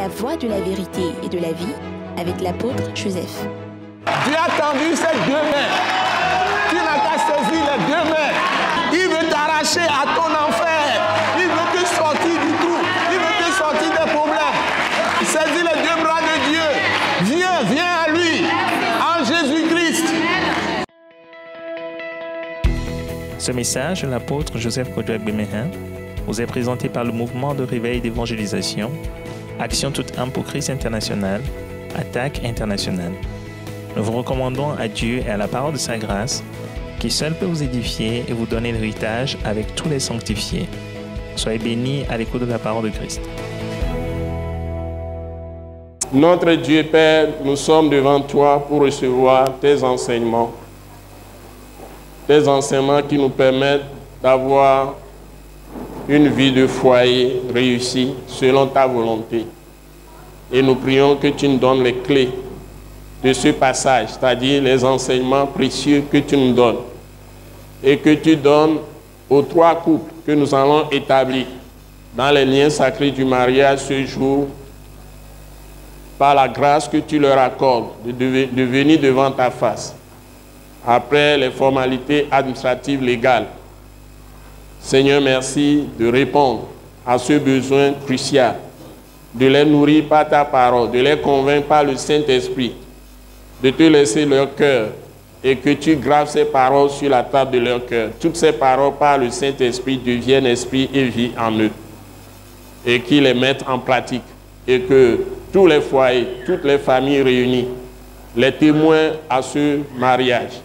La voie de la vérité et de la vie avec l'apôtre Joseph. Dieu a tendu ses deux mains. Tu n'as qu'à saisir les deux mains. Il veut t'arracher à ton enfer. Il veut te sortir du trou. Il veut te sortir des problèmes. Saisis les deux bras de Dieu. Viens à lui, en Jésus-Christ. Ce message de l'apôtre Joseph Kodouak-Bemehin vous est présenté par le mouvement de réveil d'évangélisation, Action toute âme pour Christ international, Attaque internationale. Nous vous recommandons à Dieu et à la parole de sa grâce, qui seul peut vous édifier et vous donner l'héritage avec tous les sanctifiés. Soyez bénis à l'écoute de la parole de Christ. Notre Dieu Père, nous sommes devant toi pour recevoir tes enseignements qui nous permettent d'avoir une vie de foyer réussie selon ta volonté. Et nous prions que tu nous donnes les clés de ce passage, c'est-à-dire les enseignements précieux que tu nous donnes. Et que tu donnes aux trois couples que nous allons établir dans les liens sacrés du mariage ce jour, par la grâce que tu leur accordes de venir devant ta face, après les formalités administratives légales. Seigneur, merci de répondre à ce besoin crucial, de les nourrir par ta parole, de les convaincre par le Saint-Esprit, de te laisser leur cœur et que tu graves ces paroles sur la table de leur cœur. Toutes ces paroles par le Saint-Esprit deviennent esprit et vie en eux et qu'ils les mettent en pratique et que tous les foyers, toutes les familles réunies, les témoins à ce mariage,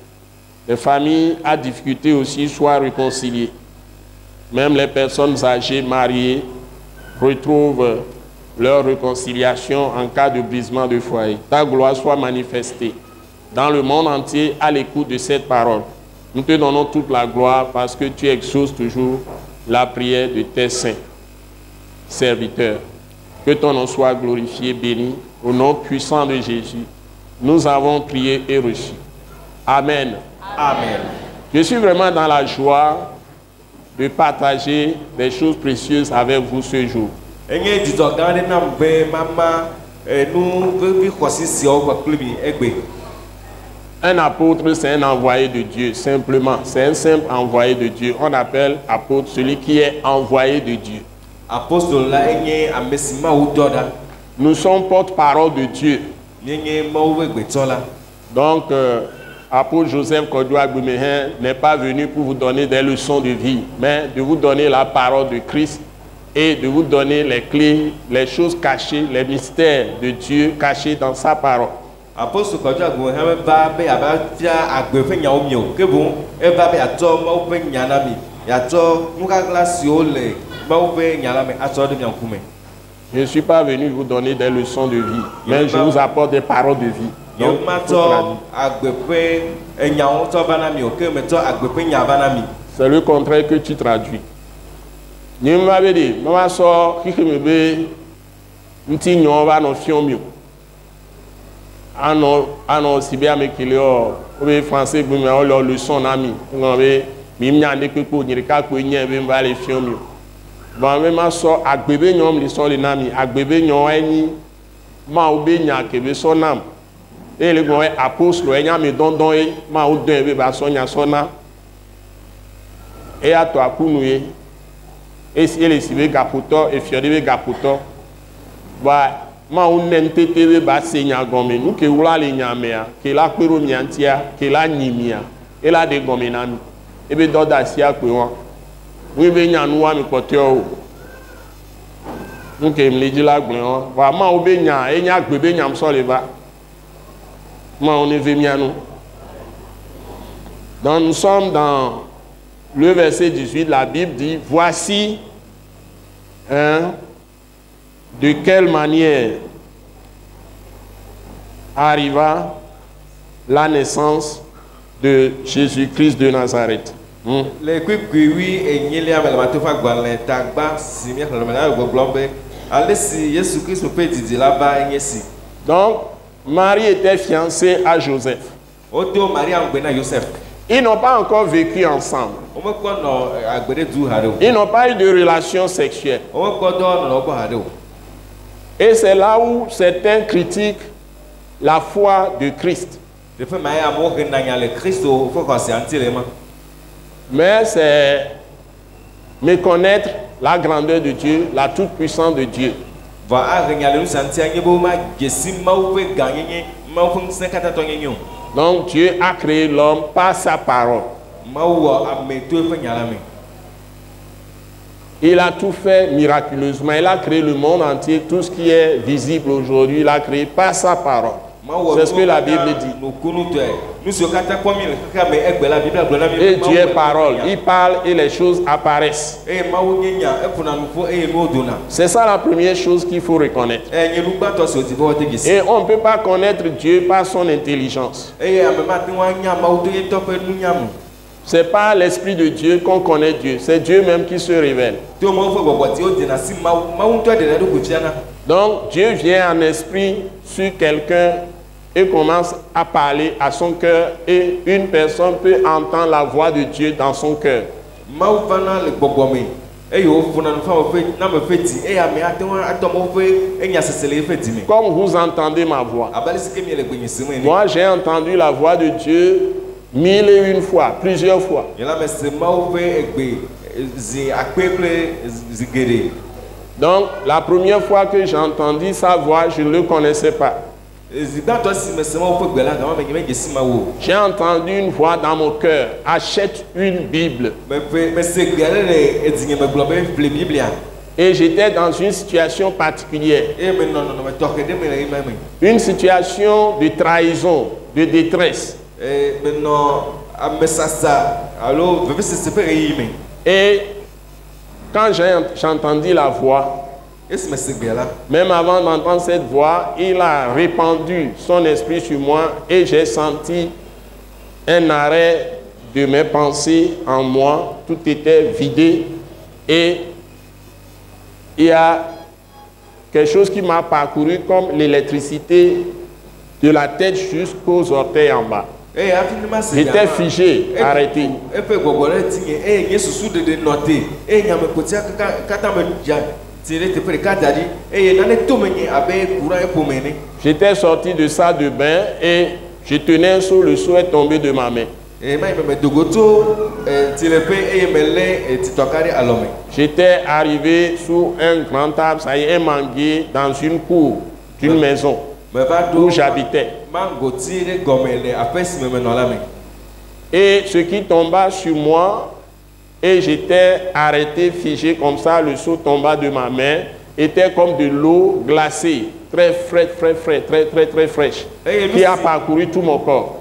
les familles à difficulté aussi soient réconciliées. Même les personnes âgées mariées retrouvent leur réconciliation en cas de brisement de foyer. Ta gloire soit manifestée dans le monde entier à l'écoute de cette parole. Nous te donnons toute la gloire parce que tu exauces toujours la prière de tes saints serviteurs. Que ton nom soit glorifié, béni, au nom puissant de Jésus. Nous avons prié et reçu. Amen. Amen. Je suis vraiment dans la joie de partager des choses précieuses avec vous ce jour. Un apôtre, c'est un envoyé de Dieu, simplement. C'est un simple envoyé de Dieu. On appelle apôtre celui qui est envoyé de Dieu. Nous sommes porte-parole de Dieu. Donc, apôtre Joseph Kodouak-Bemehin n'est pas venu pour vous donner des leçons de vie, mais de vous donner la parole de Christ et de vous donner les clés, les choses cachées, les mystères de Dieu cachés dans sa parole. Je ne suis pas venu vous donner des leçons de vie, mais je vous apporte des paroles de vie. Donc, c'est le contraire que tu traduis. Je m'avais dit, maman sort, qui me dit, n'ti nyon va non fiomio. Ano si bien me qu'il y a, au français, vous me avez leçon ami. Vous m'avez mis m'y ande que pour n'y pas que n'y ait pas les fiomio. Bon, maman sort, à bébé nyon me sort les nami, à bébé nyon ni, ma ou bé nya que be son âme. Et les gars apôtres, ils me donnent ma ou d'un bébé à son sona. Et à toi, Kounoué. Et si elle est si gaputo, et fiori gaputo. Bah, ma ou n'ente tebe ba senya gomé. Nous que oula les nyamea, que la péro miantia, que la nimia. Et la de gomenami. Et be doda sia kouan. Oui, be nyanouwa mi poteo. Nous que me dit la gouan. Bah, ma ou be nya, et nya bébé nyam soleva. On est venu à nous. Donc nous sommes dans le verset 18, la Bible dit, voici de quelle manière arriva la naissance de Jésus-Christ de Nazareth. Donc, Marie était fiancée à Joseph. Ils n'ont pas encore vécu ensemble. Ils n'ont pas eu de relation sexuelle. Et c'est là où certains critiquent la foi de Christ. Mais c'est méconnaître la grandeur de Dieu, la toute-puissance de Dieu. Donc Dieu a créé l'homme par sa parole. Il a tout fait miraculeusement. Il a créé le monde entier. Tout ce qui est visible aujourd'hui, il a créé par sa parole. C'est ce que la Bible dit. Et Dieu est parole. Il parle et les choses apparaissent. C'est ça la première chose qu'il faut reconnaître. Et on ne peut pas connaître Dieu par son intelligence. C'est pas l'Esprit de Dieu qu'on connaît Dieu. C'est Dieu même qui se révèle. Donc Dieu vient en esprit sur quelqu'un et commence à parler à son cœur, et une personne peut entendre la voix de Dieu dans son cœur. Comme vous entendez ma voix. Moi j'ai entendu la voix de Dieu 1001 fois, plusieurs fois. Donc la première fois que j'ai entendu sa voix, je ne le connaissais pas. J'ai entendu une voix dans mon cœur: achète une Bible. Et j'étais dans une situation particulière. Une situation de trahison, de détresse. Et quand j'ai entendu la voix, même avant d'entendre cette voix, il a répandu son esprit sur moi et j'ai senti un arrêt de mes pensées en moi. Tout était vidé et il y a quelque chose qui m'a parcouru comme l'électricité de la tête jusqu'aux orteils en bas. J'étais figé, arrêté. J'étais sorti de salle de bain et je tenais un seau, le seau est tombé de ma main. J'étais arrivé sous un grand arbre, ça y est, un manguier, dans une cour d'une maison où j'habitais. Et ce qui tomba sur moi, et j'étais arrêté, figé comme ça, le seau tomba de ma main, était comme de l'eau glacée, très fraîche, qui a parcouru tout mon corps.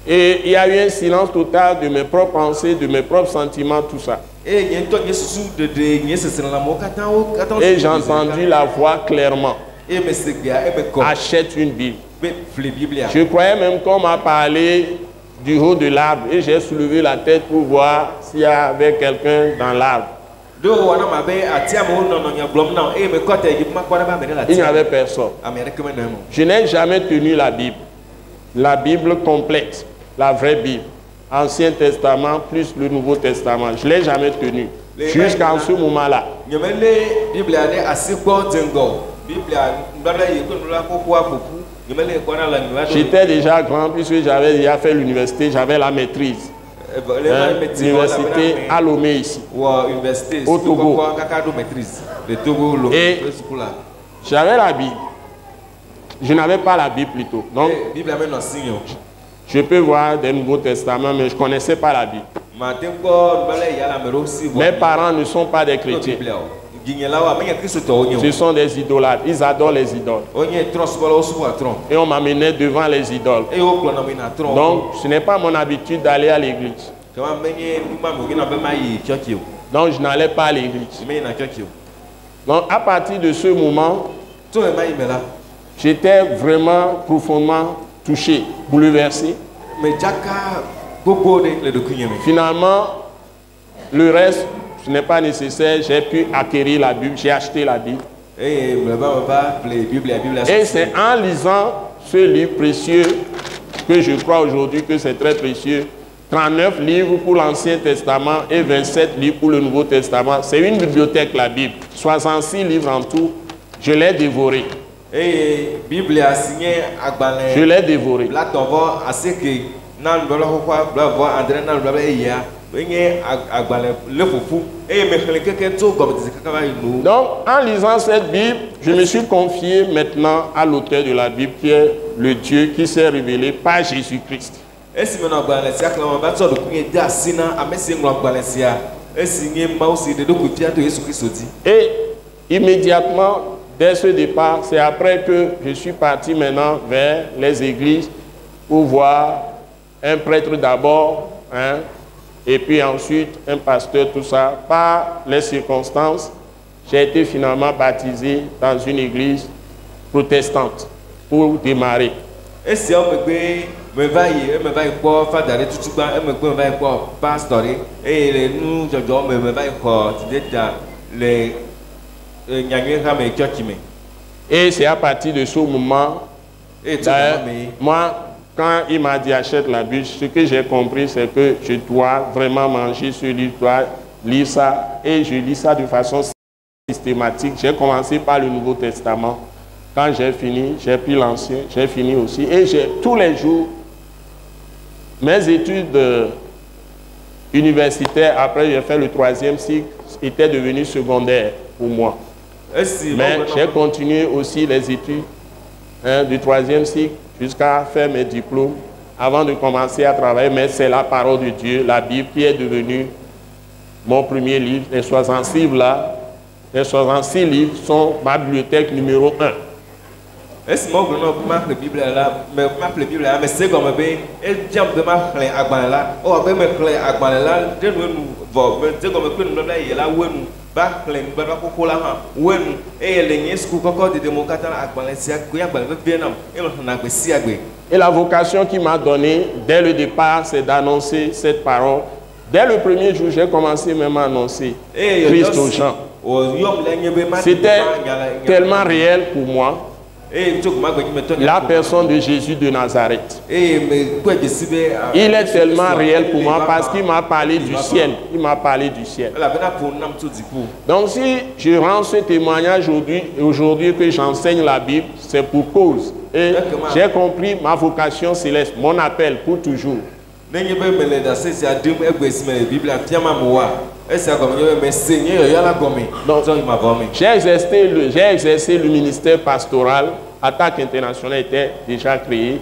Et il y a eu un silence total de mes propres pensées, de mes propres sentiments, tout ça. Et j'ai entendu la voix clairement: achète une Bible. Je croyais même qu'on m'a parlé du haut de l'arbre et j'ai soulevé la tête pour voir s'il y avait quelqu'un dans l'arbre. Il n'y avait personne. Je n'ai jamais tenu la Bible complète, la vraie Bible, Ancien Testament plus le Nouveau Testament. Je ne l'ai jamais tenu jusqu'à ce moment-là. J'étais déjà grand puisque j'avais déjà fait l'université, j'avais la maîtrise. L'université à Lomé ici, au Togo. Et j'avais la Bible. Je n'avais pas la Bible plutôt. Donc, je peux voir des Nouveaux Testaments, mais je ne connaissais pas la Bible. Mes parents ne sont pas des chrétiens. Ce sont des idolâtres. Ils adorent les idoles. Et on m'amenait devant les idoles. Donc, ce n'est pas mon habitude d'aller à l'église. Donc, je n'allais pas à l'église. Donc, à partir de ce moment, j'étais vraiment profondément touché, bouleversé. Finalement, le reste, ce n'est pas nécessaire. J'ai pu acquérir la Bible, j'ai acheté la Bible. Et c'est en lisant ce livre précieux que je crois aujourd'hui que c'est très précieux, 39 livres pour l'Ancien Testament et 27 livres pour le Nouveau Testament. C'est une bibliothèque, la Bible. 66 livres en tout. Je l'ai dévoré. Je l'ai dévoré. Donc, en lisant cette Bible, je me suis confié maintenant à l'auteur de la Bible, qui est le Dieu qui s'est révélé par Jésus-Christ. Et immédiatement, dès ce départ, c'est après que je suis parti maintenant vers les églises pour voir un prêtre d'abord, hein, et puis ensuite un pasteur, tout ça. Par les circonstances, j'ai été finalement baptisé dans une église protestante pour démarrer. Et si on me va y quoi, faire tout ça, me va y quoi, pasteur, et nous, je dois me va y quoi, les et c'est à partir de ce moment, moi, quand il m'a dit achète la Bible, ce que j'ai compris, c'est que je dois vraiment manger ce livre, je dois lire ça, et je lis ça de façon systématique. J'ai commencé par le Nouveau Testament. Quand j'ai fini, j'ai pris l'Ancien, j'ai fini aussi. Et tous les jours, mes études universitaires, après j'ai fait le 3e cycle, étaient devenues secondaires pour moi. Mais j'ai continué aussi les études du 3e cycle jusqu'à faire mes diplômes avant de commencer à travailler. Mais c'est la parole de Dieu, la Bible, qui est devenue mon premier livre. Les 66 livres là, les 66 livres sont ma bibliothèque numéro 1. Est-ce que je la Bible là, mais c'est comme et la vocation qui m'a donnée dès le départ, c'est d'annoncer cette parole. Dès le premier jour, j'ai commencé même à annoncer Christ aux gens. C'était tellement réel pour moi. La personne de Jésus de Nazareth. Il est tellement réel pour moi parce qu'il m'a parlé du ciel. Il m'a parlé du ciel. Donc si je rends ce témoignage aujourd'hui que j'enseigne la Bible, c'est pour cause. Et j'ai compris ma vocation céleste, mon appel pour toujours. J'ai exercé le ministère pastoral. Attaque internationale était déjà créée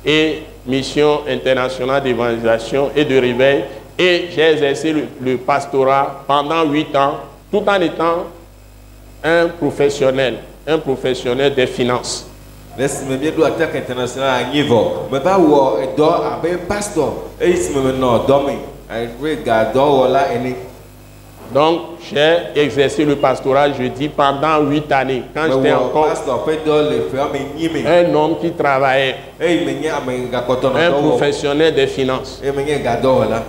et mission internationale d'évangélisation et de réveil. Et j'ai exercé le pastorat pendant 8 ans, tout en étant un professionnel des finances. Attaque internationale à niveau. Mais pas où pasteur. Et ici maintenant dormir. Donc, j'ai exercé le pastorat, je dis, pendant 8 années. Quand j'étais encore un homme qui travaillait, un professionnel des finances.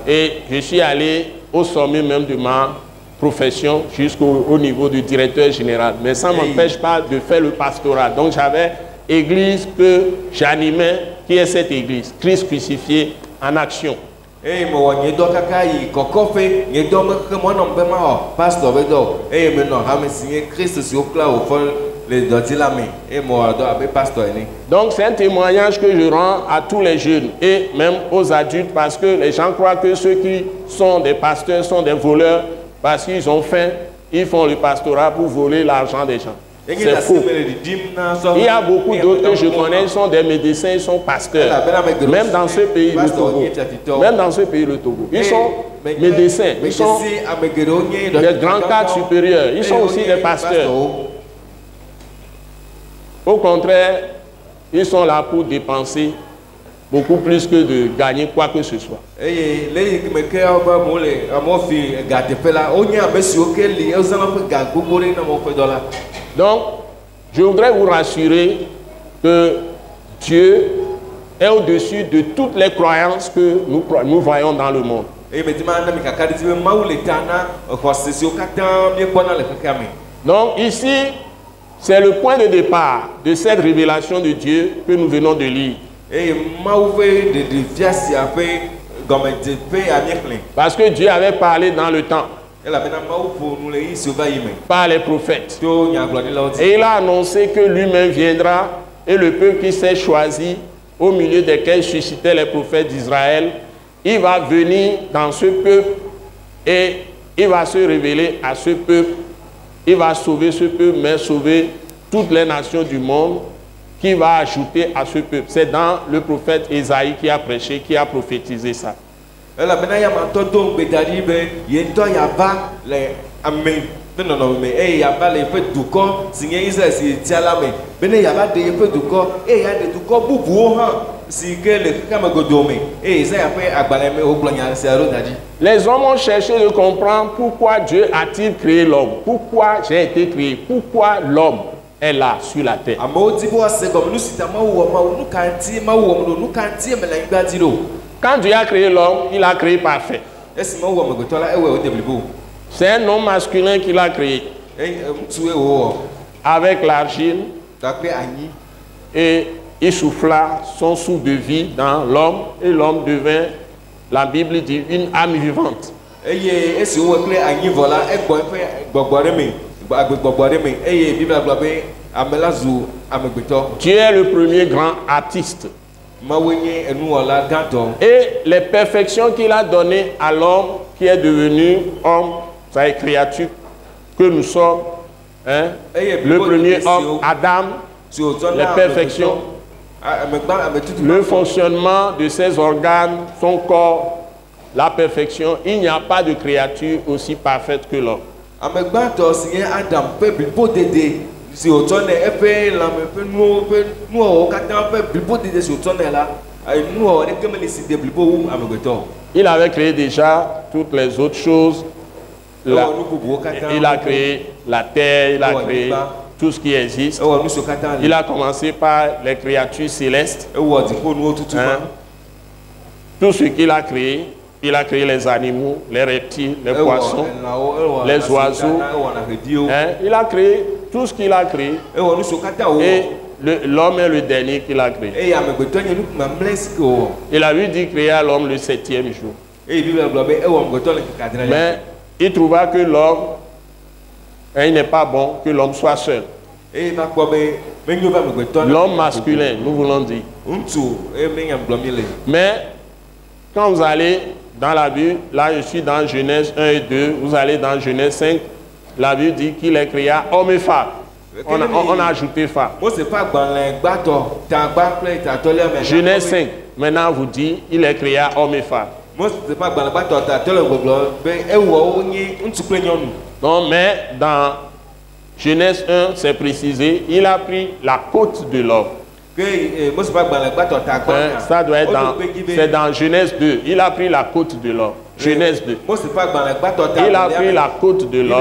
Et je suis allé au sommet même de ma profession jusqu'au niveau du directeur général. Mais ça ne m'empêche pas de faire le pastorat. Donc, j'avais l'église que j'animais, qui est cette église, Christ crucifié en action. Donc c'est un témoignage que je rends à tous les jeunes et même aux adultes, parce que les gens croient que ceux qui sont des pasteurs sont des voleurs parce qu'ils ont faim, ils font le pastorat pour voler l'argent des gens. C'est faux. Il y a beaucoup d'autres que je connais, ils sont des médecins, ils sont pasteurs. Même dans ce pays, le Togo. Même dans ce pays, le Togo. Ils sont médecins, ils sont des grands cadres supérieurs, ils sont aussi des pasteurs. Au contraire, ils sont là pour dépenser beaucoup plus que de gagner quoi que ce soit. Donc, je voudrais vous rassurer que Dieu est au-dessus de toutes les croyances que nous voyons dans le monde. Donc, ici, c'est le point de départ de cette révélation de Dieu que nous venons de lire. Parce que Dieu avait parlé dans le temps par les prophètes. Et il a annoncé que lui-même viendra et le peuple qui s'est choisi, au milieu desquels suscitaient les prophètes d'Israël, il va venir dans ce peuple et il va se révéler à ce peuple. Il va sauver ce peuple, mais sauver toutes les nations du monde qui va ajouter à ce peuple. C'est dans le prophète Ésaïe qui a prêché, qui a prophétisé ça. Les hommes ont cherché de comprendre pourquoi Dieu a-t-il créé l'homme, pourquoi j'ai été créé, pourquoi l'homme est là sur la terre. Quand Dieu a créé l'homme, il a créé parfait. C'est un homme masculin qu'il a créé avec l'argile et il souffla son souffle de vie dans l'homme et l'homme devint, la Bible dit, une âme vivante. Dieu est le premier grand artiste. Et les perfections qu'il a données à l'homme qui est devenu homme, c'est une créature que nous sommes, hein? Le premier homme, Adam, les perfections, le fonctionnement de ses organes, son corps, la perfection. Il n'y a pas de créature aussi parfaite que l'homme. Il avait créé déjà toutes les autres choses. Il a créé la terre, il a créé tout ce qui existe. Il a commencé par les créatures célestes. Hein? Tout ce qu'il a créé. Il a créé les animaux, les reptiles, les poissons, les oiseaux. Hein? Il a créé tout ce qu'il a créé. Et l'homme est le dernier qu'il a créé. Il a eu dit créer à l'homme le 7e jour. Mais il trouva que l'homme, il n'est pas bon que l'homme soit seul. L'homme masculin, nous voulons dire. Mais quand vous allez dans la Bible, là je suis dans Genèse 1 et 2, vous allez dans Genèse 5, la Bible dit qu'il est créé homme et femme. On a ajouté femme. Genèse 5, maintenant vous dit il est créé homme et femme. Non, mais dans Genèse 1, c'est précisé, il a pris la côte de l'homme. Ça doit être c'est dans Genèse 2. Il a pris la côte de l'homme. Genèse 2. Il a pris la côte de l'homme.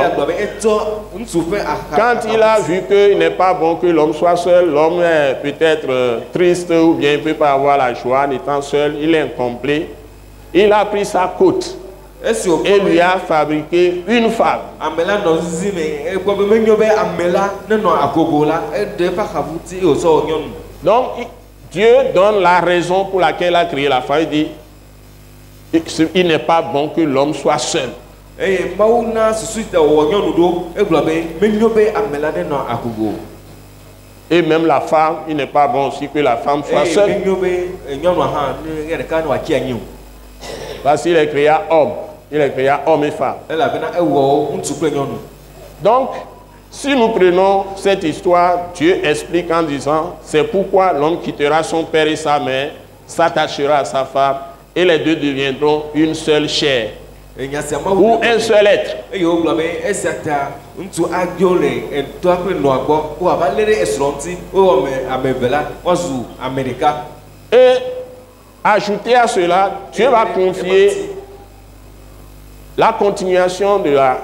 Quand il a vu qu'il n'est pas bon que l'homme soit seul, l'homme est peut-être triste ou bien il ne peut pas avoir la joie en étant seul, il est incomplet. Il a pris sa côte et lui a fabriqué une femme. Donc, Dieu donne la raison pour laquelle il a créé la femme. Il dit, il n'est pas bon que l'homme soit seul. Et même la femme, il n'est pas bon aussi que la femme soit seule. Parce qu'il est créé homme. Il est créé homme et femme. Donc, si nous prenons cette histoire, Dieu explique en disant, c'est pourquoi l'homme quittera son père et sa mère, s'attachera à sa femme, et les deux deviendront une seule chair, ou un seul être. Et ajouté à cela, Dieu va confier la continuation de la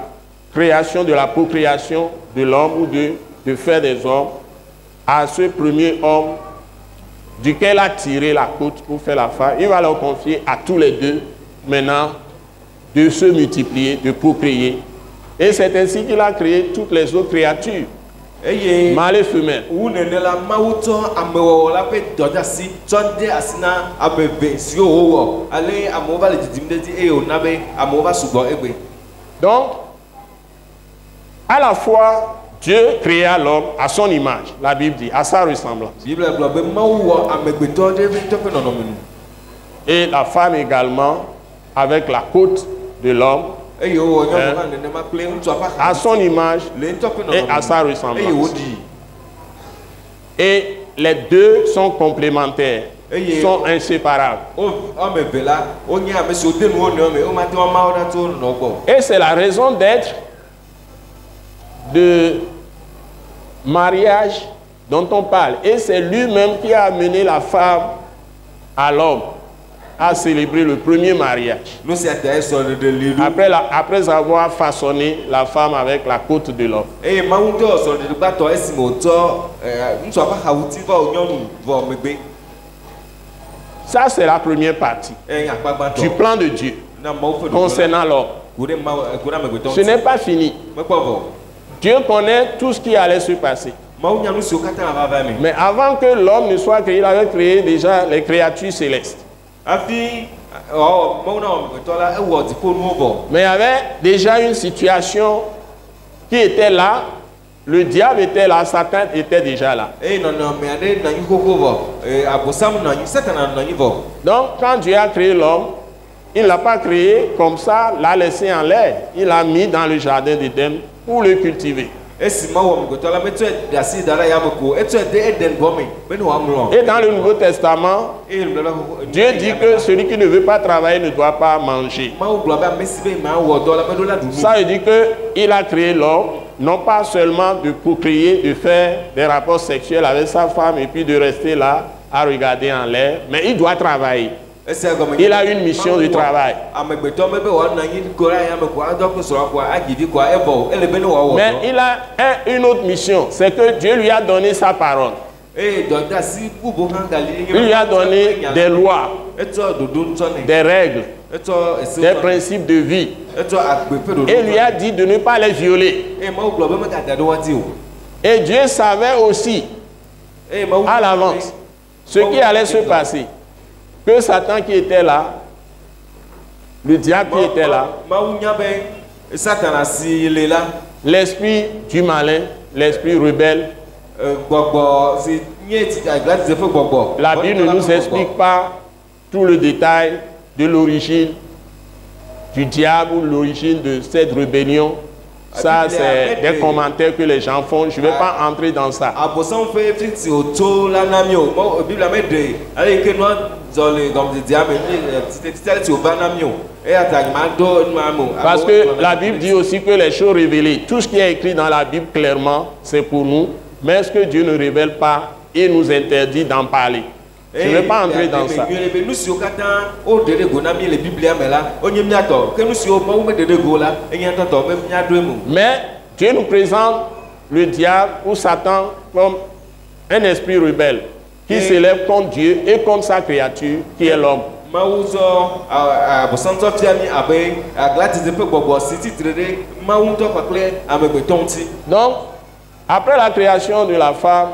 création, de la procréation de l'homme ou de faire des hommes à ce premier homme duquel a tiré la côte pour faire la femme. Il va leur confier à tous les deux maintenant de se multiplier, de procréer. Et c'est ainsi qu'il a créé toutes les autres créatures. mâle et femelle. Donc, à la fois, Dieu créa l'homme à son image, la Bible dit, à sa ressemblance. Et la femme également, avec la côte de l'homme, à son image et à sa ressemblance. Et les deux sont complémentaires, sont inséparables. Et c'est la raison d'être de mariage dont on parle. Et c'est lui-même qui a amené la femme à l'homme à célébrer le premier mariage. Après avoir façonné la femme avec la côte de l'homme. Ça, c'est la première partie du plan de Dieu concernant l'homme. Ce n'est pas fini. Dieu connaît tout ce qui allait se passer. Mais avant que l'homme ne soit créé, il avait créé déjà les créatures célestes. Mais il y avait déjà une situation qui était là. Le diable était là, Satan était déjà là. Donc, quand Dieu a créé l'homme, il ne l'a pas créé comme ça, l'a laissé en l'air. Il l'a mis dans le jardin d'Éden pour le cultiver. Et dans le Nouveau Testament, Dieu dit que celui qui ne veut pas travailler ne doit pas manger. Ça veut dire qu'il a créé l'homme, non pas seulement de procréer, de faire des rapports sexuels avec sa femme et puis de rester là à regarder en l'air, mais il doit travailler. Il a une mission de travail. Mais il a une autre mission, c'est que Dieu lui a donné sa parole. Il lui a donné des lois, des règles, des principes de vie. Et il lui a dit de ne pas les violer. Et Dieu savait aussi à l'avance ce qui allait se passer. Que Satan qui était là, le diable qui était là, l'esprit du malin, l'esprit rebelle. La Bible ne nous explique pas tout le détail de l'origine du diable ou l'origine de cette rébellion. Ça, c'est des commentaires que les gens font. Je ne vais pas entrer dans ça. Parce que la Bible dit aussi que les choses révélées, tout ce qui est écrit dans la Bible clairement, c'est pour nous. Mais ce que Dieu ne révèle pas, il nous interdit d'en parler. Je ne vais pas entrer dans ça. Mais Dieu nous présente le diable ou Satan comme un esprit rebelle qui s'élève contre Dieu et contre sa créature qui est l'homme. Donc, après la création de la femme,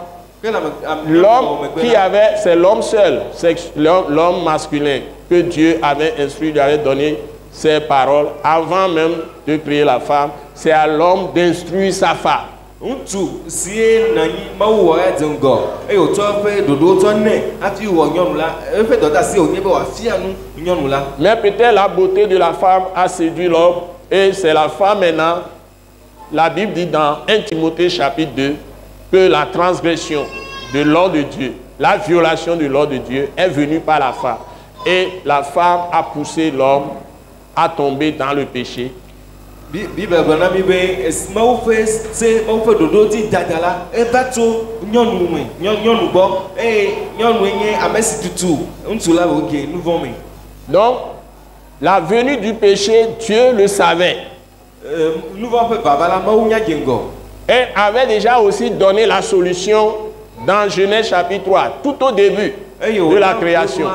l'homme qui avait, c'est l'homme seul, c'est l'homme masculin que Dieu avait instruit, lui avait donné ses paroles avant même de créer la femme. C'est à l'homme d'instruire sa femme. Mais peut-être la beauté de la femme a séduit l'homme et c'est la femme maintenant. La Bible dit dans 1 Timothée chapitre 2 que la transgression de l'ordre de Dieu, la violation de l'ordre de Dieu est venue par la femme. Et la femme a poussé l'homme à tomber dans le péché. Donc, la venue du péché, Dieu le savait. Et avait déjà aussi donné la solution dans Genèse chapitre 3, tout au début de la création.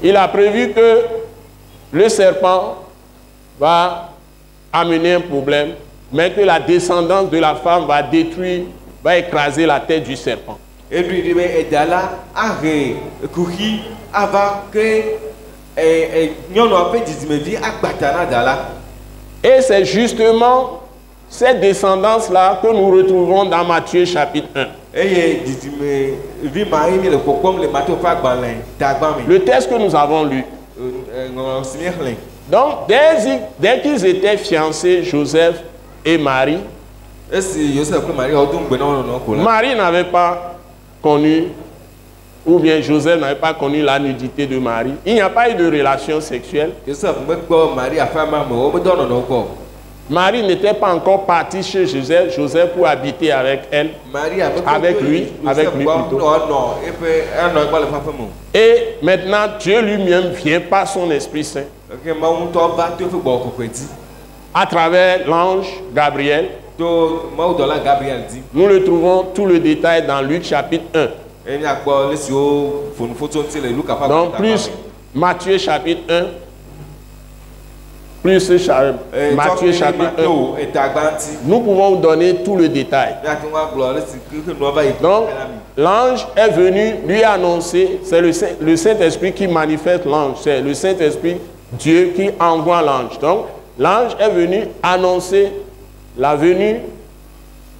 Il a prévu que le serpent va amener un problème, mais que la descendance de la femme va détruire, va écraser la tête du serpent. Et lui dit, mais Edala a récourir avant que nous avons fait des médias à Batana Dala. Et c'est justement cette descendance-là que nous retrouvons dans Matthieu chapitre 1. Le texte que nous avons lu. Donc, dès qu'ils étaient fiancés, Joseph et Marie, Marie n'avait pas connu, ou bien Joseph n'avait pas connu la nudité de Marie. Il n'y a pas eu de relation sexuelle. Marie n'était pas encore partie chez Joseph pour habiter avec elle, avec lui plutôt. Et maintenant, Dieu lui-même vient par son Esprit Saint, à travers l'ange Gabriel. Nous le trouvons tout le détail dans Luc chapitre 1. Donc plus Matthieu chapitre 1, plus Matthieu chapitre 1, nous pouvons vous donner tout le détail. Donc l'ange est venu lui annoncer, c'est le Saint-Esprit qui manifeste l'ange, c'est le Saint-Esprit, Dieu qui envoie l'ange. Donc l'ange est venu annoncer la venue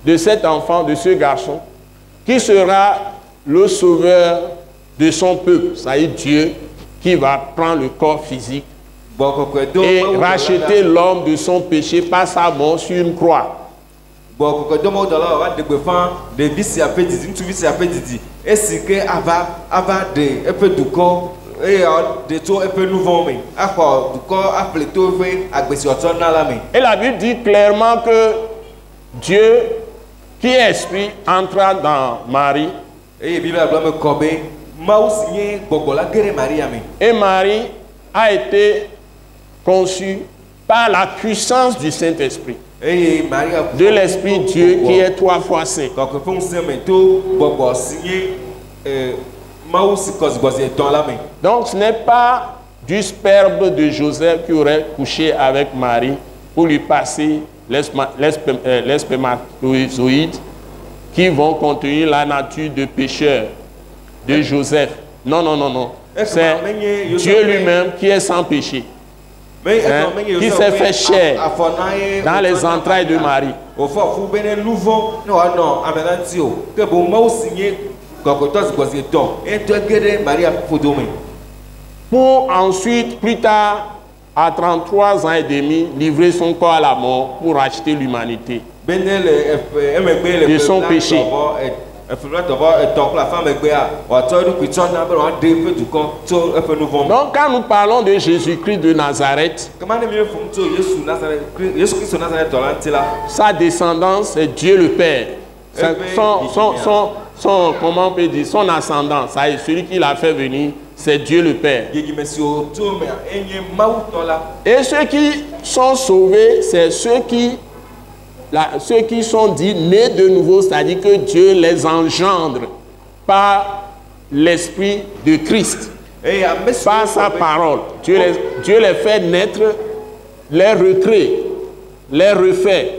de cet enfant, de ce garçon, qui sera le sauveur de son peuple, c'est-à-dire Dieu qui va prendre le corps physique et racheter l'homme de son péché par sa mort sur une croix. Et la Bible dit clairement que Dieu, qui est esprit, entra dans Marie. Et Marie a été conçue par la puissance du Saint-Esprit, de l'Esprit Dieu qui est 3 fois saint. Donc ce n'est pas du sperme de Joseph qui aurait couché avec Marie pour lui passer les spermatozoïdes qui vont contenir la nature de pécheur de Joseph. Non, non, non, non. C'est Dieu lui-même qui est sans péché, qui s'est fait chair dans les entrailles de Marie. Pour ensuite, plus tard, à 33 ans et demi, livrer son corps à la mort pour racheter l'humanité de son péché. Donc quand nous parlons de Jésus-Christ de Nazareth, sa descendance est Dieu le Père. Comment on peut dire, son ascendant, celui qui l'a fait venir, c'est Dieu le Père. Et ceux qui sont sauvés, c'est ceux qui sont dits nés de nouveau, c'est-à-dire que Dieu les engendre par l'Esprit de Christ, par sa parole. Dieu les fait naître, les recrée, les refait.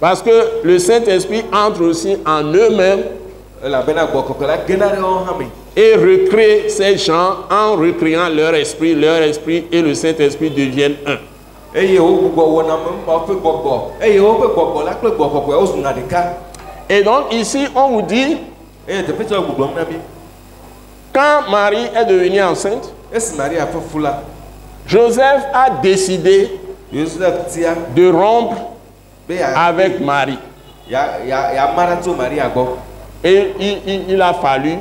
Parce que le Saint-Esprit entre aussi en eux-mêmes et recrée ces gens en recréant leur esprit et le Saint-Esprit deviennent un. Et donc ici on vous dit, quand Marie est devenue enceinte, Joseph a décidé de rompre avec Marie. Et il a fallu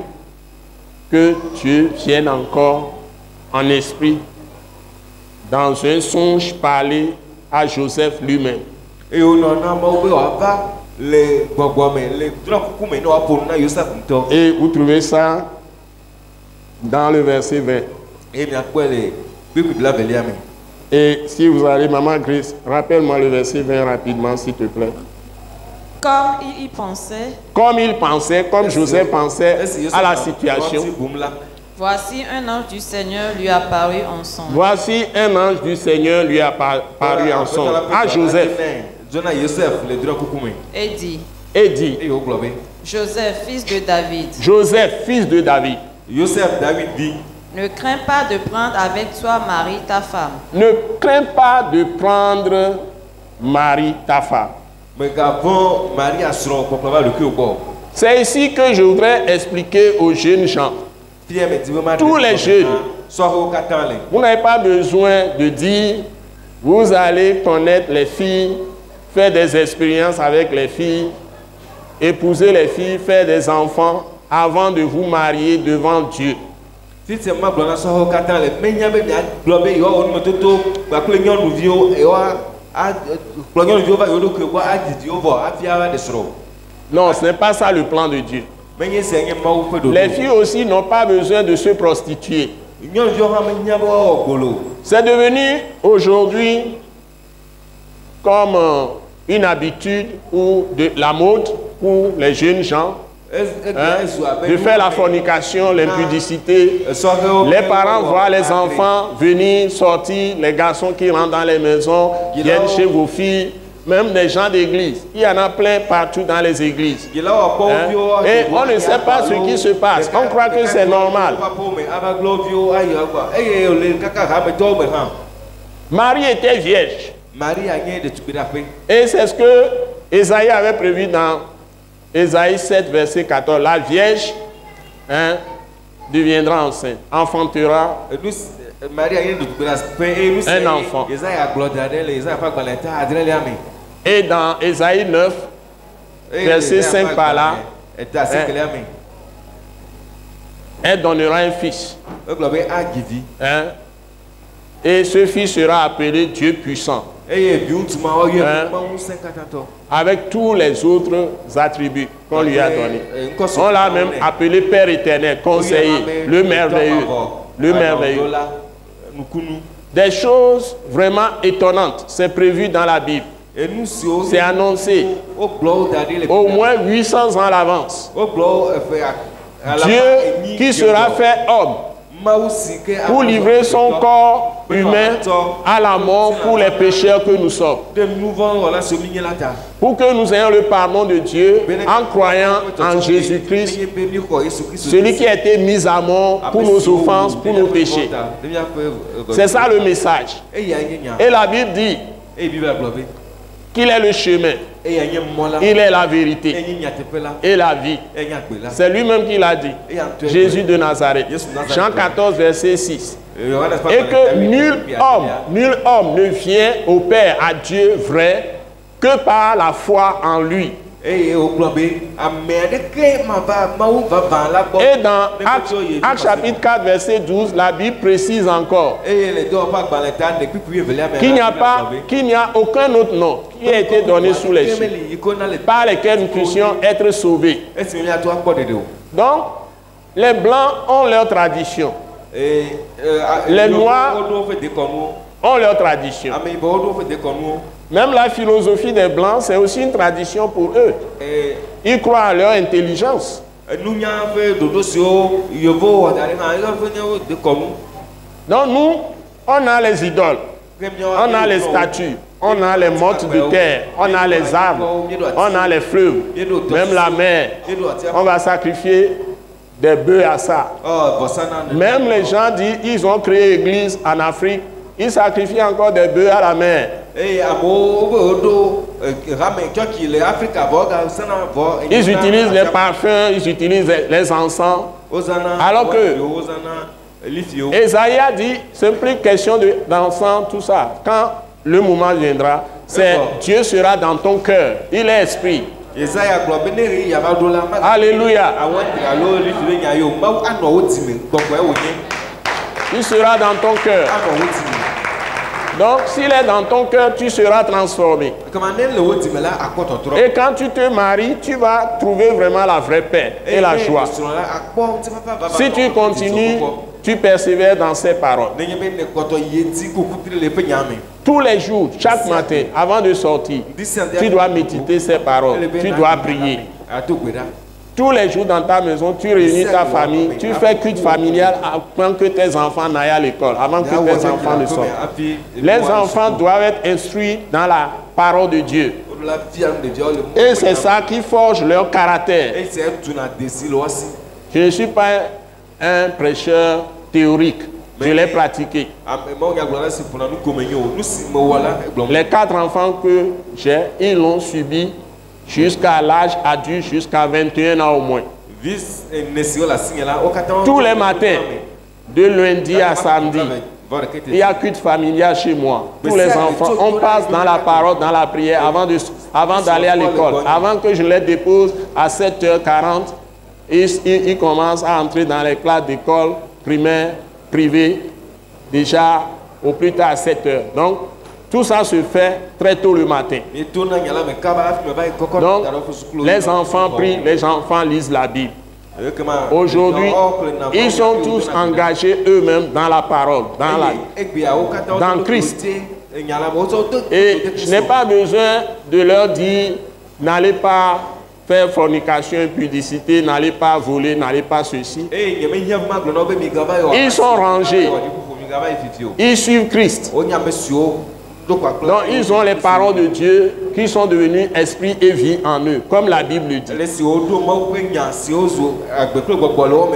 que Dieu vienne encore en esprit, dans un songe, parler à Joseph lui-même. Et vous trouvez ça dans le verset 20. Et si vous allez, Maman Grace, rappelle-moi le verset 20 rapidement, s'il te plaît. Comme il y pensait, comme Joseph pensait à la situation. voici un ange du Seigneur lui apparut en songe. Voici un ange du Seigneur lui apparut en songe à Joseph Et dit, Joseph, fils de David, fils de David, ne crains pas de prendre avec toi Marie, ta femme. Ne crains pas de prendre Marie, ta femme. C'est ici que je voudrais expliquer aux jeunes gens. Tous les jeunes, vous n'avez pas besoin de dire, vous allez connaître les filles, faire des expériences avec les filles, épouser les filles, faire des enfants avant de vous marier devant Dieu. Non, ce n'est pas ça le plan de Dieu. Les filles aussi n'ont pas besoin de se prostituer. C'est devenu aujourd'hui comme une habitude ou de la mode pour les jeunes gens. De faire la fornication, l'impudicité. Les parents voient les enfants venir, sortir, les garçons qui rentrent dans les maisons, viennent chez vos filles, même des gens d'église. Il y en a plein partout dans les églises. Et on ne sait pas ce qui se passe. On croit que c'est normal. Marie était vierge. Et c'est ce que Ésaïe avait prévu dans Ésaïe 7, verset 14. La vierge deviendra enceinte, enfantera un enfant. Et dans Ésaïe 9, verset 5 par là, elle donnera un fils. Et ce fils sera appelé Dieu puissant. Avec tous les autres attributs qu'on lui a donnés. On l'a même appelé Père éternel, conseiller, le merveilleux. Le merveilleux. Des choses vraiment étonnantes, c'est prévu dans la Bible. C'est annoncé au moins 800 ans à l'avance. Dieu qui sera fait homme pour livrer son corps humain à la mort pour les pécheurs que nous sommes. Pour que nous ayons le pardon de Dieu en croyant en Jésus-Christ, celui qui a été mis à mort pour nos offenses, pour nos péchés. C'est ça le message. Et la Bible dit qu'il est le chemin, il est la vérité et la vie. C'est lui-même qui l'a dit, Jésus de Nazareth. Jean 14, verset 6. Et que nul homme ne vient au Père, à Dieu vrai, que par la foi en lui. Et dans Actes chapitre 4, verset 12, la Bible précise encore qu'il n'y a aucun autre nom qui a été donné sous les cieux par lesquels nous puissions être sauvés. Donc, les Blancs ont leur tradition. Les Noirs ont leur tradition. Même la philosophie des Blancs, c'est aussi une tradition pour eux. Ils croient à leur intelligence. Donc nous, on a les idoles, on a les statues, on a les mottes de terre, on a les arbres, on a les fleuves, même la mer. On va sacrifier des bœufs à ça. Même les gens disent, ils ont créé l'église en Afrique, ils sacrifient encore des bœufs à la mer. Ils utilisent les parfums, ils utilisent les encens. Alors que Ésaïe a dit, c'est plus question d'encens, tout ça. Quand le moment viendra, c'est Dieu sera dans ton cœur. Il est esprit. Alléluia. Il sera dans ton cœur. Donc, s'il est dans ton cœur, tu seras transformé. Et quand tu te maries, tu vas trouver vraiment la vraie paix et la joie. Si tu continues tu persévères dans ces paroles. Tous les jours, chaque matin, avant de sortir, tu dois méditer ces paroles, tu dois prier. Tous les jours dans ta maison, tu réunis ta famille, tu fais culte familial avant que tes enfants n'aillent à l'école, avant que tes enfants ne sortent. Les enfants doivent être instruits dans la parole de Dieu. Et c'est ça qui forge leur caractère. Je ne suis pas un prêcheur théorique, je l'ai pratiqué. Les 4 enfants que j'ai, ils l'ont subi jusqu'à l'âge adulte, jusqu'à 21 ans au moins. Tous les matins, de lundi à samedi, il y a culte familial chez moi. Tous les enfants, on passe dans la parole, dans la prière avant d'aller à l'école. Avant que je les dépose à 7h40, ils commencent à entrer dans les classes d'école primaire, privée, déjà au plus tard à 7h. Donc, tout ça se fait très tôt le matin. Donc, les enfants prient, les enfants lisent la Bible. Aujourd'hui, ils sont tous engagés eux-mêmes dans la parole, dans Christ. Et je n'ai pas besoin de leur dire, n'allez pas faire fornication, impudicité, n'allez pas voler, n'allez pas ceci. Ils sont rangés. Ils suivent Christ. Donc ils ont les paroles de Dieu qui sont devenues esprit et vie en eux, comme la Bible le dit.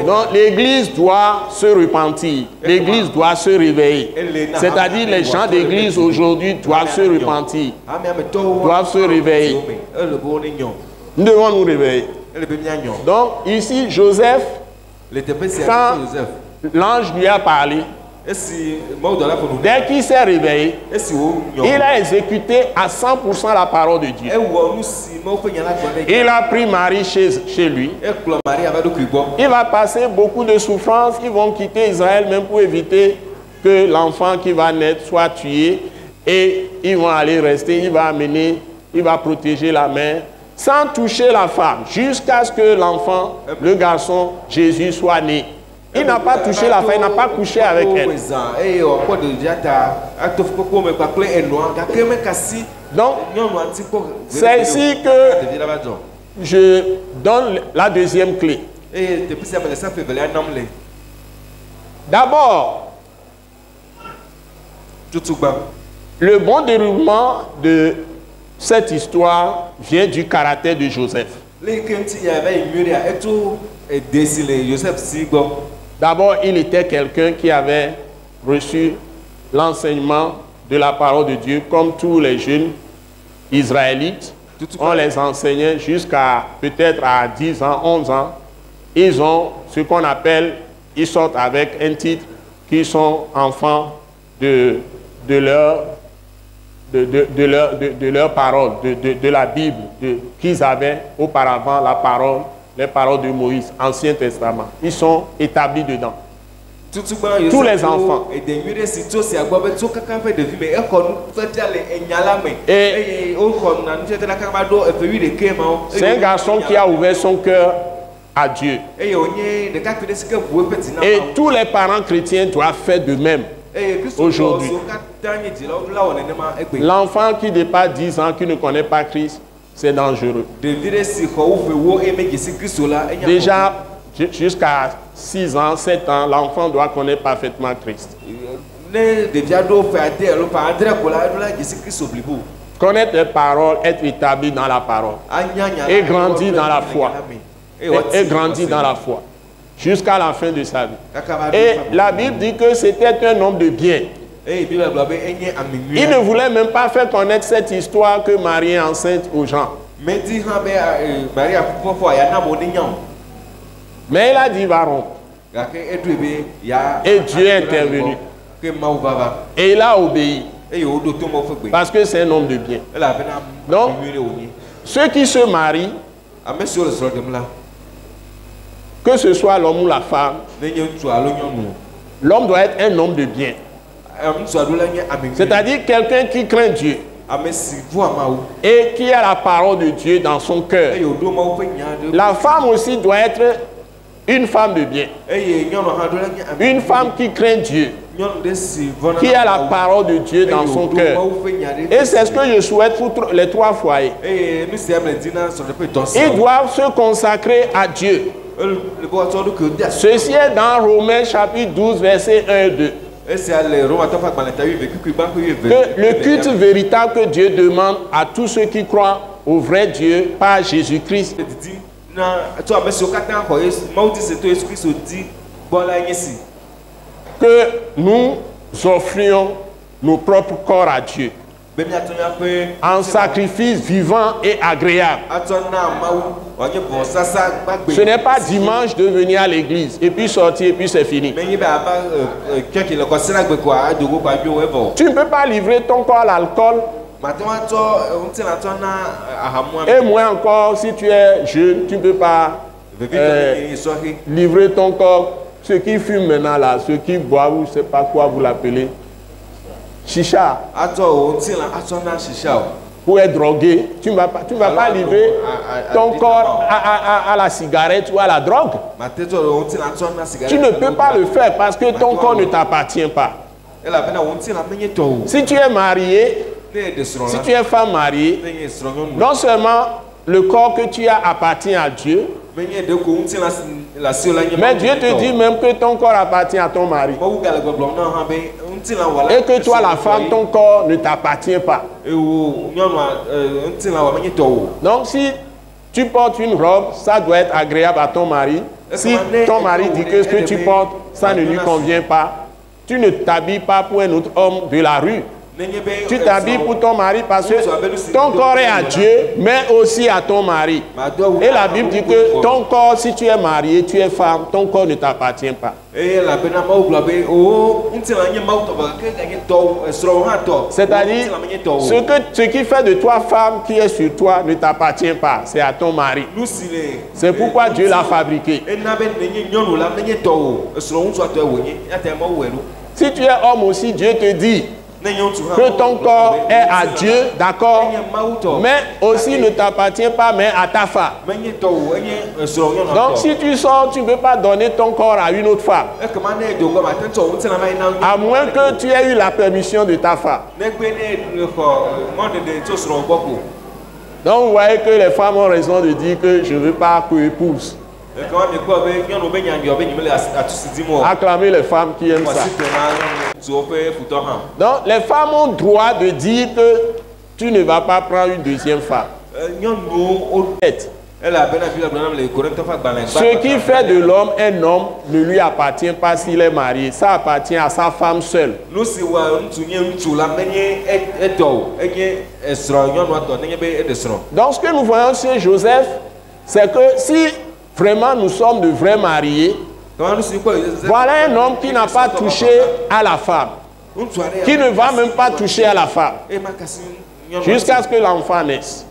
Donc l'église doit se repentir, l'église doit se réveiller. C'est-à-dire les gens d'église aujourd'hui doivent se repentir, doivent se réveiller. Nous devons nous réveiller. Donc ici Joseph, quand l'ange lui a parlé, dès qu'il s'est réveillé, il a exécuté à 100% la parole de Dieu. Il a pris Marie chez lui. Il va passer beaucoup de souffrances. Ils vont quitter Israël même pour éviter que l'enfant qui va naître soit tué. Et ils vont aller rester. Il va amener, il va protéger la mère sans toucher la femme jusqu'à ce que l'enfant, le garçon, Jésus, soit né. Il n'a pas touché la femme, il n'a pas couché avec elle. Donc, c'est ici que je donne la deuxième clé. D'abord, le bon déroulement de cette histoire vient du caractère de Joseph. D'abord, il était quelqu'un qui avait reçu l'enseignement de la parole de Dieu, comme tous les jeunes Israélites. On les enseignait jusqu'à peut-être à 10 ans, 11 ans. Ils ont ce qu'on appelle, ils sortent avec un titre qui sont enfants de leur parole, de la Bible, qu'ils avaient auparavant la parole. Les paroles de Moïse, Ancien Testament, ils sont établis dedans. Tous les enfants. Et c'est un garçon qui a ouvert son cœur à Dieu. Et tous les parents chrétiens doivent faire de même aujourd'hui. L'enfant qui dépasse 10 ans, qui ne connaît pas Christ, c'est dangereux. Déjà, jusqu'à 6 ans, 7 ans, l'enfant doit connaître parfaitement Christ. Connaître les paroles, être établi dans la parole. Et grandir dans la foi. Et grandir dans la foi. Jusqu'à la fin de sa vie. Et la Bible dit que c'était un homme de bien. Il ne voulait même pas faire connaître cette histoire que Marie est enceinte aux gens. Mais il a dit va rompre. Et Dieu est intervenu. Et il a obéi. Parce que c'est un homme de bien. Donc, ceux qui se marient, que ce soit l'homme ou la femme, l'homme doit être un homme de bien. C'est-à-dire quelqu'un qui craint Dieu et qui a la parole de Dieu dans son cœur. La femme aussi doit être une femme de bien, une femme qui craint Dieu, qui a la parole de Dieu dans son cœur. Et c'est ce que je souhaite pour les 3 foyers. Ils doivent se consacrer à Dieu. Ceci est dans Romains chapitre 12, versets 1 et 2. Que le culte véritable que Dieu demande à tous ceux qui croient au vrai Dieu par Jésus-Christ. Que nous offrions nos propres corps à Dieu en sacrifice vivant et agréable. Ce n'est pas dimanche de venir à l'église et puis sortir et puis c'est fini. Tu ne peux pas livrer ton corps à l'alcool. Et moins encore, si tu es jeune, tu ne peux pas livrer ton corps. Ceux qui fument maintenant là, ceux qui boivent, je ne sais pas quoi vous l'appelez, chicha. Pour être drogué, tu ne vas pas livrer ton corps à la cigarette ou à la drogue. Tu ne peux pas le faire parce que ton corps ne t'appartient pas. Si tu es marié, si tu es femme mariée, non seulement le corps que tu as appartient à Dieu, mais Dieu te dit même que ton corps appartient à ton mari. Et que toi, la femme, ton corps ne t'appartient pas. Donc si tu portes une robe, ça doit être agréable à ton mari. Si ton mari dit que ce que tu portes, ça ne lui convient pas, tu ne t'habilles pas pour un autre homme de la rue. Tu t'habilles pour ton mari parce que ton corps est à Dieu, mais aussi à ton mari. Et la Bible dit que ton corps, si tu es marié, tu es femme, ton corps ne t'appartient pas. C'est-à-dire, ce qui fait de toi femme qui est sur toi ne t'appartient pas, c'est à ton mari. C'est pourquoi Dieu l'a fabriqué. Si tu es homme aussi, Dieu te dit que ton corps est à Dieu, d'accord, mais aussi ne t'appartient pas, mais à ta femme. Donc si tu sors, tu ne peux pas donner ton corps à une autre femme, à moins que tu aies eu la permission de ta femme. Donc vous voyez que les femmes ont raison de dire que je ne veux pas co-épouse. Acclamez les femmes qui aiment ça. Donc les femmes ont droit de dire que tu ne vas pas prendre une deuxième femme. Ce qui fait de l'homme un homme ne lui appartient pas s'il est marié. Ça appartient à sa femme seule. Donc ce que nous voyons chez Joseph, c'est que si vraiment nous sommes de vrais mariés, voilà un homme qui n'a pas touché à la femme, qui ne va même pas toucher à la femme, jusqu'à ce que l'enfant naisse.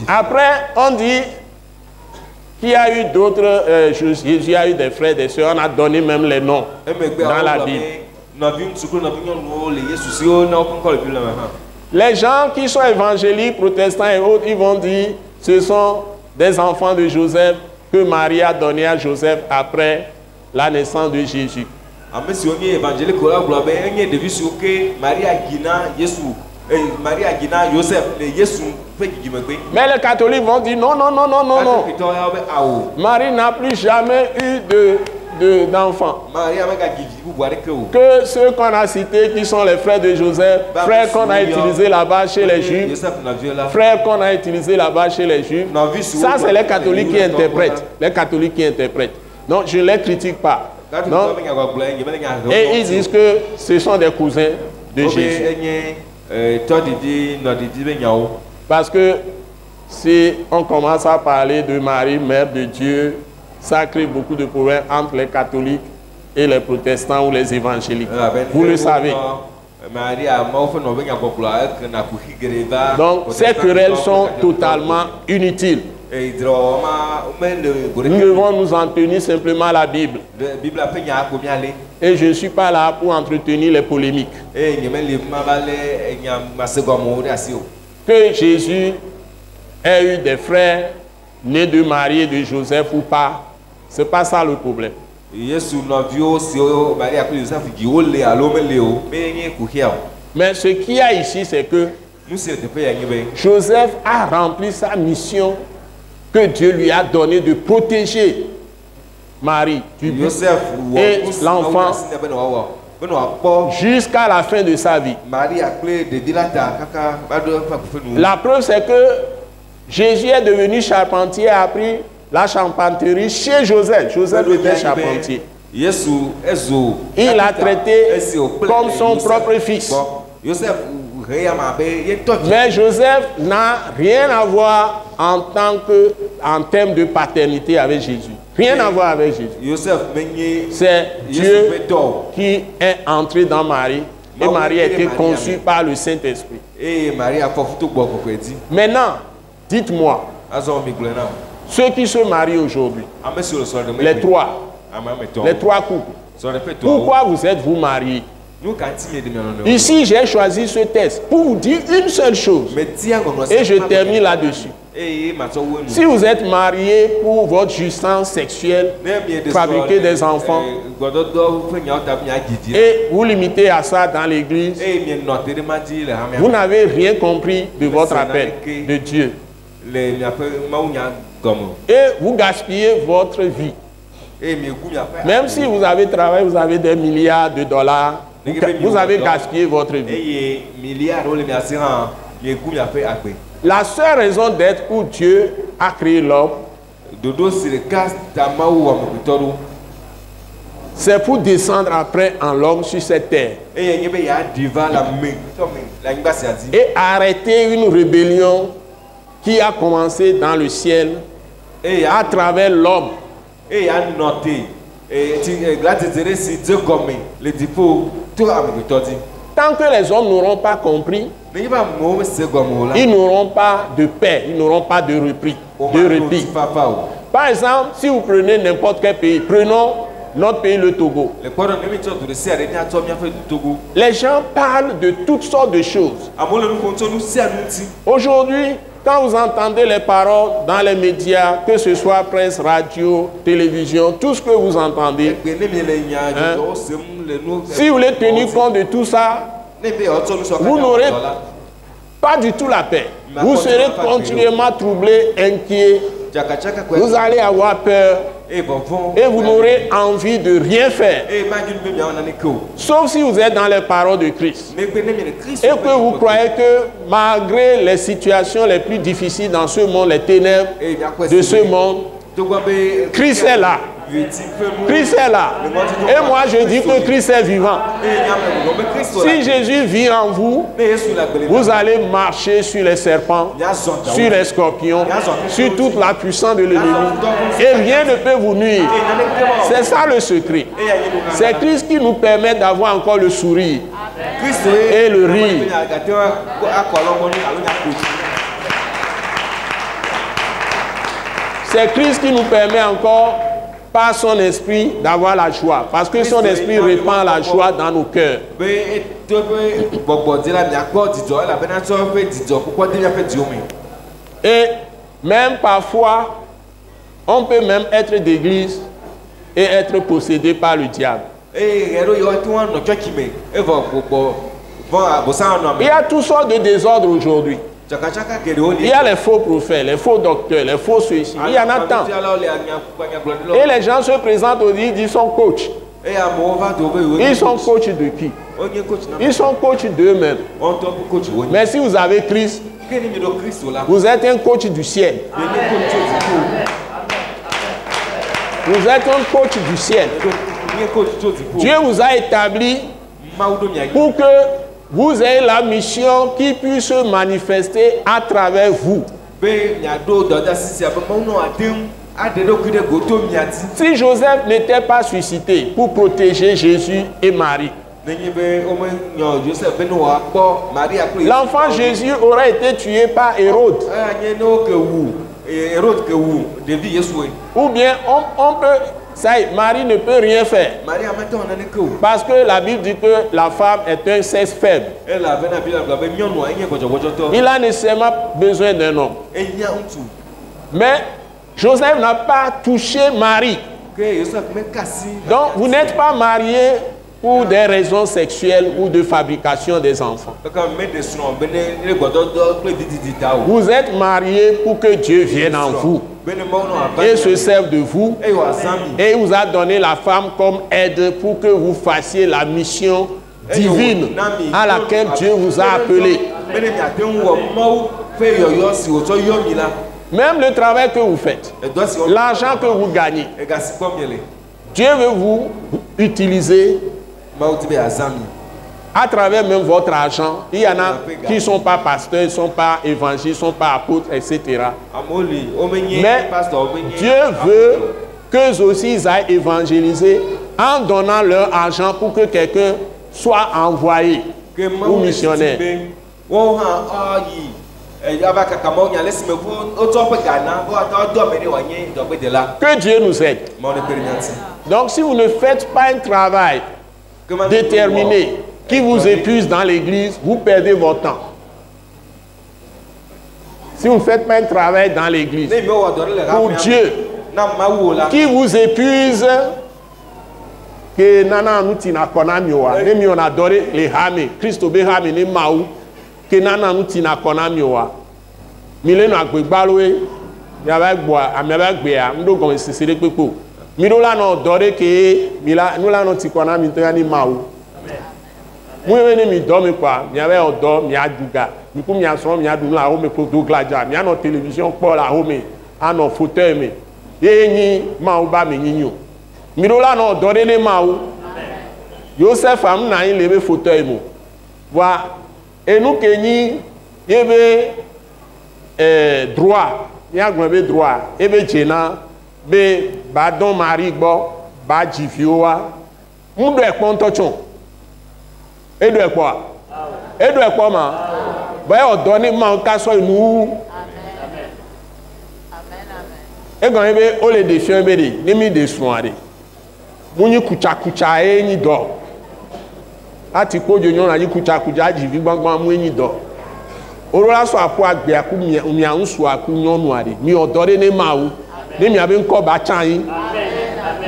Après, on dit qu'il y a eu d'autres, il y a eu des frères, des sœurs, on a donné même les noms dans la Bible. Les gens qui sont évangéliques, protestants et autres, ils vont dire ce sont des enfants de Joseph que Marie a donné à Joseph après la naissance de Jésus. Mais les catholiques vont dire non, non, non, non, non, non. Marie n'a plus jamais eu d'enfants. Que ceux qu'on a cités, qui sont les frères de Joseph, frères qu'on a utilisés là-bas chez les Juifs, frères qu'on a utilisés là-bas chez les Juifs, ça c'est les catholiques qui interprètent. Les catholiques qui interprètent. Donc je ne les critique pas. Non? Et ils disent que ce sont des cousins de Jésus. Parce que si on commence à parler de Marie, mère de Dieu, ça crée beaucoup de problèmes entre les catholiques et les protestants ou les évangéliques. Vous le savez. Donc ces querelles sont totalement inutiles. Nous devons nous en tenir simplement à la Bible. Et je ne suis pas là pour entretenir les polémiques. Que Jésus ait eu des frères nés de Marie et de Joseph ou pas, C'est pas ça le problème. Mais ce qu'il y a ici, c'est que Joseph a rempli sa mission que Dieu lui a donnée de protéger Marie et l'enfant jusqu'à la fin de sa vie. La preuve, c'est que Jésus est devenu charpentier, a appris la charpenterie chez Joseph. Joseph était charpentier. Il l'a traité comme son propre fils. Mais Joseph n'a rien à voir en termes de paternité avec Jésus. Rien à voir avec Jésus. C'est Dieu qui est entré dans Marie. Et Marie a été conçue par le Saint-Esprit. Maintenant, dites-moi, ceux qui se marient aujourd'hui, les trois couples, pourquoi vous êtes-vous mariés? Ici, j'ai choisi ce texte pour vous dire une seule chose. Et je termine là-dessus. Si vous êtes marié pour votre jouissance sexuelle, fabriquer des enfants, et vous limitez à ça dans l'église, vous n'avez rien compris de votre appel de Dieu. Et vous gaspillez votre vie. Même si vous avez travaillé, vous avez des milliards de dollars, vous avez gaspillé votre vie. La seule raison d'être où Dieu a créé l'homme, c'est pour descendre après en l'homme sur cette terre et arrêter une rébellion qui a commencé dans le ciel à travers l'homme. Tant que les hommes n'auront pas compris, ils n'auront pas de paix, ils n'auront pas de répit. Par exemple, si vous prenez n'importe quel pays, prenons notre pays, le Togo. Les gens parlent de toutes sortes de choses. Aujourd'hui, quand vous entendez les paroles dans les médias, que ce soit presse, radio, télévision, tout ce que vous entendez, si vous voulez tenir compte de tout ça, vous n'aurez pas du tout la paix. Vous serez continuellement troublé, inquiet. Vous allez avoir peur et vous n'aurez envie de rien faire. Sauf si vous êtes dans les paroles de Christ. Et que vous croyez que malgré les situations les plus difficiles dans ce monde, les ténèbres de ce monde, Christ est là. Christ est là. Et moi je dis que Christ est vivant. Si Jésus vit en vous, vous allez marcher sur les serpents, sur les scorpions, sur toute la puissance de l'ennemi. Et rien ne peut vous nuire. C'est ça le secret. C'est Christ qui nous permet d'avoir encore le sourire et le rire. C'est Christ qui nous permet encore, par son esprit, d'avoir la joie. Parce que son esprit répand la joie dans nos cœurs. Et même parfois, on peut même être d'église et être possédé par le diable. Il y a toutes sortes de désordres aujourd'hui. Il y a les faux prophètes, les faux docteurs, les faux ceux-ci. Il y en a tant. Et les gens se présentent aujourd'hui, ils sont coachs. Ils sont coachs de qui? Ils sont coachs d'eux-mêmes. Mais si vous avez Christ, vous êtes un coach du ciel. Vous êtes un coach du ciel. Dieu vous a établi pour que vous ayez la mission qui puisse se manifester à travers vous. Si Joseph n'était pas suscité pour protéger Jésus et Marie, l'enfant Jésus aurait été tué par Hérode. Ou bien on peut... Ça y est, Marie ne peut rien faire. Parce que la Bible dit que la femme est un sexe faible. Il a nécessairement besoin d'un homme. Mais Joseph n'a pas touché Marie. Donc, vous n'êtes pas marié pour des raisons sexuelles ou de fabrication des enfants. Vous êtes marié pour que Dieu vienne en vous et se serve de vous. Et il vous a donné la femme comme aide pour que vous fassiez la mission divine à laquelle Dieu vous a appelé. Même le travail que vous faites, l'argent que vous gagnez, Dieu veut vous utiliser à travers même votre argent. Il y en a qui ne sont pas pasteurs, ils ne sont pas évangélistes, ils ne sont pas apôtres, etc. Mais Dieu veut qu'eux aussi ils aillent évangéliser en donnant leur argent pour que quelqu'un soit envoyé ou missionnaire. Que Dieu nous aide. Donc si vous ne faites pas un travail déterminé qui vous épuise dans l'église, vous perdez votre temps. Si vous ne faites pas un travail dans l'église pour Dieu qui vous épuise, que nana nous tina kona mioa, nemi on adore les hame, Christo be hame ne maou, que nana nous tina kona mioa. Mile no agbegbalwe, ya ba gbo, ameba gbe a, ndo gon sisire pepo. Milo la no adore ke mila no la no ti kona mi to ya ni maou. Mwe ne mi do me kwa, mi ave odo, mi aduga. Mi ku mi aso mi adu la home ko do glaja, mi ano télévision po la home, ano fauteuil me. Yenyi maou ba me nyinyo. Mirola no dore ne maou. Joseph am na yin lebe fauteuil mo. Wa enu kenyi yebe droit, ya gbon be droit, ebe jena be ba don mari gbo, ba jifiowa. Mudo ekpon tochon. Edo ekpo. Edo ekpo ma. Ba o do ni ma ka so inu. Amen. Egon ebe o le defio ebe de, ni mi de suare. Munyi kucha kucha enyi do. Ati kojo nyon na yi kucha kucha jivi gbangban mu enyi do. Orola so apo agbe aku mi anun so aku nyonu ade. Mi odore ne mawu. Ne mi abe nko ba chan yi.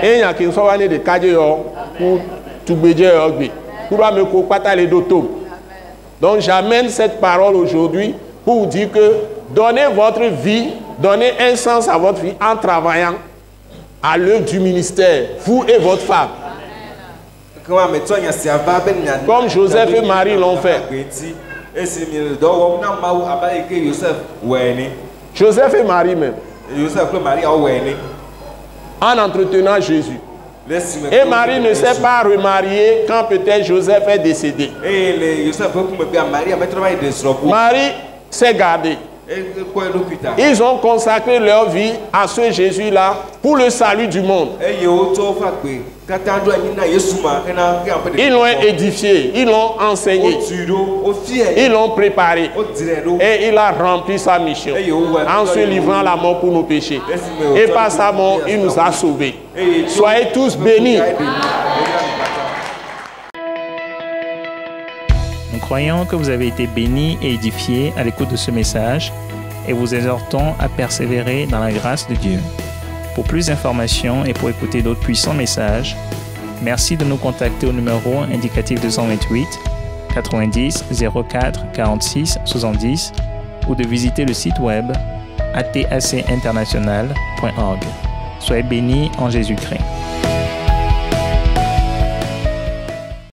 Eyan ki so wa ne de kaje yo ku tugbeje yo gbe. Kura me ko pata le doto. Donc j'amène cette parole aujourd'hui pour vous dire que donnez votre vie, donnez un sens à votre vie en travaillant à l'œuvre du ministère, vous et votre femme. Comme Joseph et Marie l'ont fait. Joseph et Marie même. En entretenant Jésus. Et Marie ne s'est pas remariée quand peut-être Joseph est décédé. Marie s'est gardée. Ils ont consacré leur vie à ce Jésus-là pour le salut du monde. Ils l'ont édifié, ils l'ont enseigné, ils l'ont préparé et il a rempli sa mission en se livrant à la mort pour nos péchés. Et par sa mort, il nous a sauvés. Soyez tous bénis. Nous croyons que vous avez été bénis et édifiés à l'écoute de ce message et vous exhortons à persévérer dans la grâce de Dieu. Pour plus d'informations et pour écouter d'autres puissants messages, merci de nous contacter au numéro indicatif 228 90 04 46 70 ou de visiter le site web atacinternational.org. Soyez bénis en Jésus-Christ.